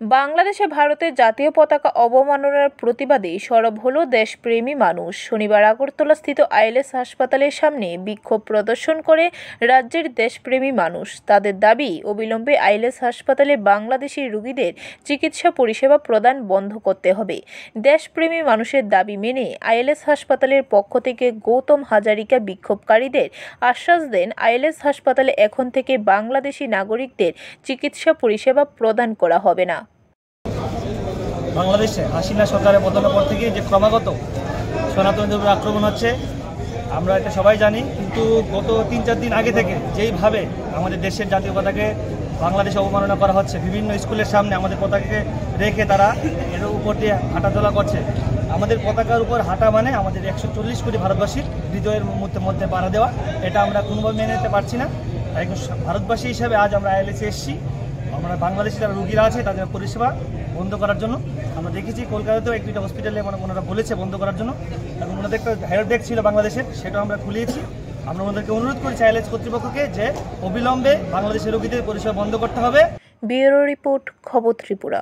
বাংলাদেশে ভারতের জাতীয় পতাকা অবমাননার প্রতিবাদে সরব হলো দেশপ্রেমী মানুষ। শনিবার আগরতলাস্থিত আইএলএস হাসপাতালের সামনে বিক্ষোভ প্রদর্শন করে রাজ্যের দেশপ্রেমী মানুষ। তাদের দাবি, অবিলম্বে আইএলএস হাসপাতালে বাংলাদেশি রোগীদের চিকিৎসা পরিষেবা প্রদান বন্ধ করতে হবে। দেশপ্রেমী মানুষের দাবি মেনে আইএলএস হাসপাতালের পক্ষ থেকে গৌতম হাজারিকা বিক্ষোভকারীদের আশ্বাস দেন, আইএলএস হাসপাতালে এখন থেকে বাংলাদেশি নাগরিকদের চিকিৎসা পরিষেবা প্রদান করা হবে না। বাংলাদেশে হাসিনা সরকারের পতনের পর থেকে যে ক্রমাগত সনাতনীদের উপর আক্রমণ হচ্ছে আমরা এটা সবাই জানি, কিন্তু গত 3-4 দিন আগে থেকে যেইভাবে আমাদের দেশের জাতীয় পতাকাকে বাংলাদেশে অবমাননা করা হচ্ছে, বিভিন্ন স্কুলের সামনে আমাদের পতাকাকে রেখে তারা এর উপর দিয়ে হাঁটাচলা করছে। আমাদের পতাকার উপর হাঁটা মানে আমাদের 140 কোটি ভারতবাসীর হৃদয়ের মধ্যে বাড়া দেওয়া, এটা আমরা কোনোভাবে মেনে নিতে পারছি না। একজন ভারতবাসী হিসাবে আজ আমরা আইএলএসে এসেছি, আমরা বাংলাদেশি যারা রোগীরা আছে তাদের পরিষেবা বন্ধ করার জন্য। আমরা দেখেছি কলকাতাতেও 1-2টা হসপিটালে ওনারা বলেছে বন্ধ করার জন্য, এবং ওনাদের একটা হেল্প ডেস্ক ছিল বাংলাদেশের, সেটাও আমরা খুলিয়েছি। আমরা ওনাদেরকে অনুরোধ করেছি আইএলএস কর্তৃপক্ষকে যে অবিলম্বে বাংলাদেশের রোগীদের পরিষেবা বন্ধ করতে হবে। ব্যুরো রিপোর্ট, খবর ত্রিপুরা।